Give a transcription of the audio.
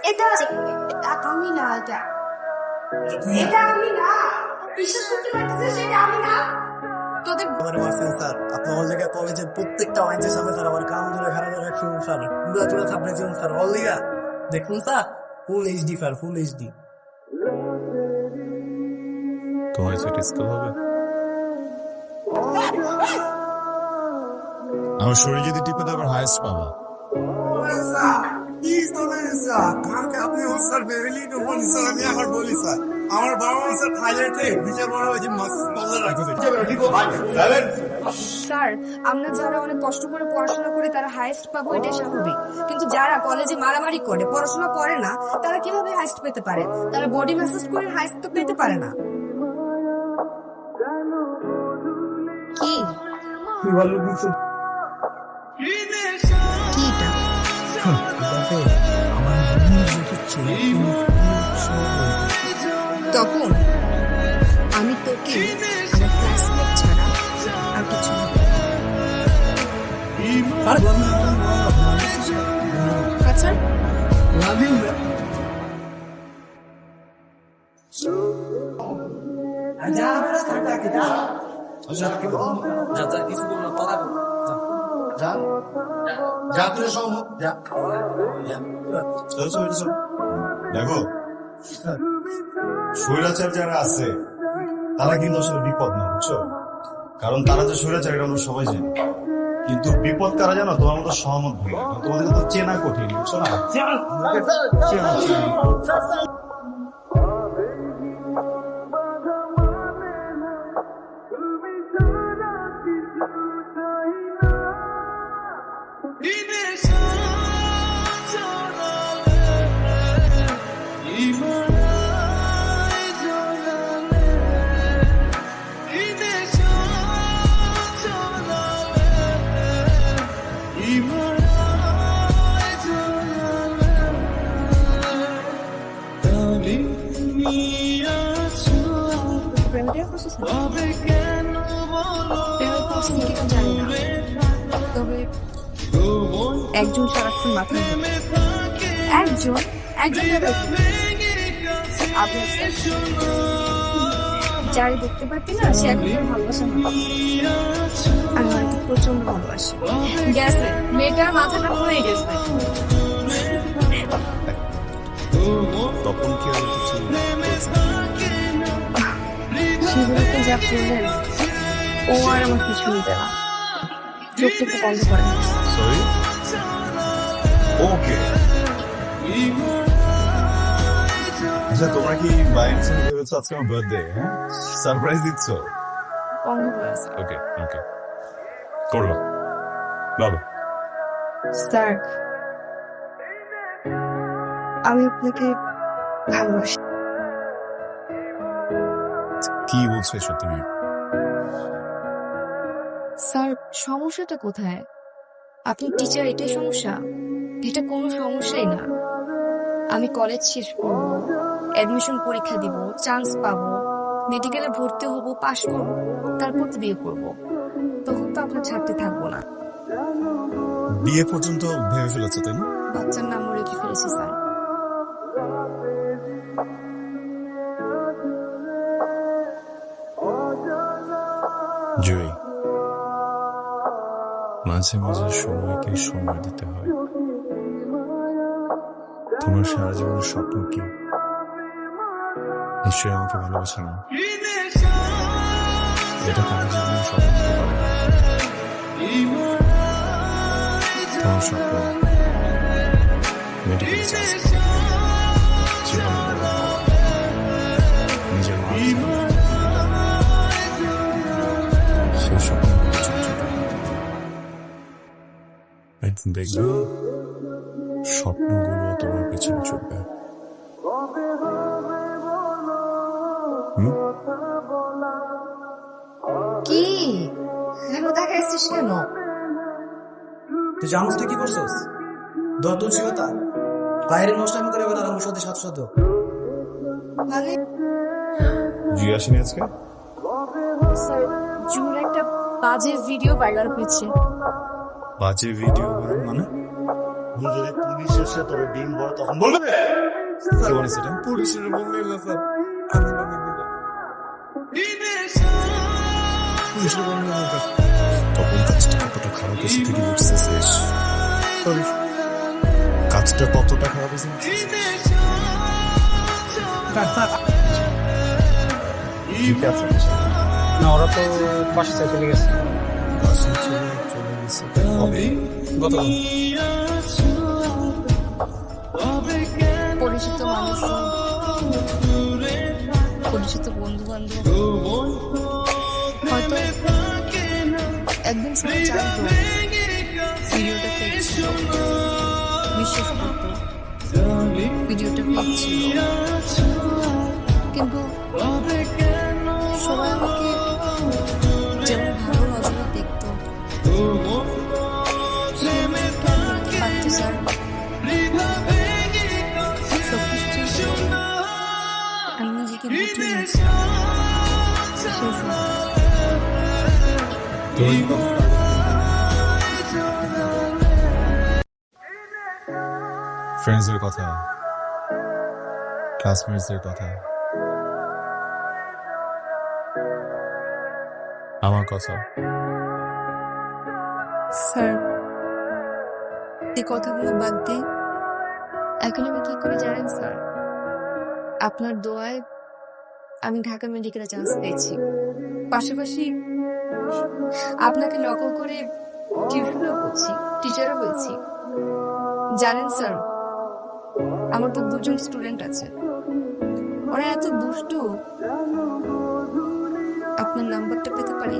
এটা আমি না, এটা আমি না, বিশ্বাস করতে পারতেছিস এটা আমি না। তোদের আমার মাসেন স্যার, আপনি আমার জায়গায় কলেজের প্রত্যেকটা অয়েন্সের সামনে স্যার আমার কাম ধরে খারাপ রাখছেন স্যার, পুরা চুরা ছাপড়েছেন স্যার, অলদিয়া দেখুন sir, full HD sir, full HD. তোমার সিটি স্কুল হবে? আমার শরীর যদি টিপে দেয় আবার হাইস্ট পাবা। আমার বাবা মা স্যার থাইল্যান্ডে বিশাল বড় হয়েছে মাছ স্যার, আমরা যারা অনেক কষ্ট করে পড়াশোনা করি তারা হাইস্ট পাবো, এটাই স্বাভাবিক। কিন্তু যারা কলেজে মারামারি করে পড়াশোনা করে না তারা কিভাবে হাইস্ট পেতে পারে? তারা বডি ম্যাসাজ করে হাইস্ট তো পেতে পারে না। কি কি এটা? তখন আমি তোকে আমার ক্লাসমেট ছাড়া আর কিছু না। আচ্ছা, দেখো, স্বৈরাচার যারা আছে তারা কিন্তু আসলে বিপদ না, বুঝছো? কারণ তারা যে স্বৈরাচার এটা আমরা সবাই জানি, কিন্তু বিপদ কারা জানো? তোমার মতো সহমত ভুলে, তোমাদের তো চেনা কঠিন, বুঝছো না? তবে একজন সারাক্ষণ মাথা একজন একজন যারে দেখতে পারতি না সে এখন তোর ভালোবাসা না। আমি হয়তো প্রচন্ড ভালোবাসি। গেছে মেয়েটার মাথাটা হয়ে গেছে। তখন কি আর কিছু সেগুলোকে যা করলেন ও আর আমার কিছু নিতে না, চোখটা একটু বন্ধ করেন। সরি, ওকে। আচ্ছা, তোমরা কি বাইরে ভেবেছো আজকে আমার বার্থডে? হ্যাঁ, সারপ্রাইজ দিচ্ছ? বন্ধ করেছে। ওকে ওকে, করলাম। বাবা, স্যার, আমি আপনাকে ভালোবাসি। কি বলছো এসব তুমি? স্যার, সমস্যাটা কোথায়? আপনি টিচার, এটাই সমস্যা? এটা কোনো সমস্যাই না। আমি কলেজ শেষ করব, অ্যাডমিশন পরীক্ষা দিব, চান্স পাবো, মেডিকেলে ভর্তি হব, পাশ করব, তারপর তো বিয়ে করব। তখন তো আপনার ছাড়তে থাকবো না। বিয়ে পর্যন্ত ভেবে ফেলেছো তাই না? বাচ্চার নামও রেখে ফেলেছি স্যার। জয়ী, মাঝে মাঝে সময়কে সময় দিতে হয়। তোমার সারা জীবনের স্বপ্ন কি? নিশ্চয়ই আমাকে ভালোবাসা না? এটা তোমার জীবনের স্বপ্ন হতে পারে না। তোমার স্বপ্ন মেডিকেল চান্স পাওয়া, জীবনে বড় হওয়া, নিজের মা সেই স্বপ্নগুলো ছোট ছোট। একদিন দেখবে স্বপ্নগুলো তোমার পেছনে চলবে। কি কেন দেখাইছিস কেন? তুই জানোস তুই কি করছিস? দর্দন শিবতা বাইরে নষ্টামি করে বেড়ার আমার সাথে সাথে মানে জি আসেনি আজকে? স্যার, জুর একটা বাজে ভিডিও ভাইরাল হয়েছে। বাজে ভিডিও মানে যদি পুলিশ এসে তোর ডিম বড় তখন বলবে কি বলিস এটা? পুলিশের বললেই না স্যার, আমি বানিয়ে দিলাম। পুলিশের বললেই না স্যার। তখন কাজটা কতটা খারাপ হয়েছে থেকে বুঝতেছিস? Sorry. কাজটা কতটা খারাপ হয়েছে স্যার, স্যার, ঠিক আছে না ওরা তো বাসা থেকে চলে গেছে বাসে চলে গেছে কবে? গতকাল। পরিচিত মানুষ, পরিচিত বন্ধু বান্ধব হয়তো একদিন শুনে জানতো ভিডিওটা ফেক ছিল, বিশ্বাস করতো ভিডিওটা ফেক ছিল, কিন্তু সবাই আমাকে যেমন ভালো নজরে দেখতো পারতো স্যার সবকিছু চিন্তা করে আমি নিজেকে বুঝিয়ে নিয়েছি সেই সময়। ফ্রেন্ডসদের কথা, ক্লাসমেটসদের কথা, আমার কথা। স্যার এই কথাগুলো বাদ দিয়ে এখন আমি কি করে জানেন স্যার? আপনার দোয়ায় আমি ঢাকা মেডিকেলে চান্স পেয়েছি, পাশাপাশি আপনাকে নকল করে টিউশনও করছি, টিচারও হয়েছি। জানেন স্যার আমার তো 2জন স্টুডেন্ট আছে, ওরা এত দুষ্টু। আপনার নাম্বারটা পেতে পারি?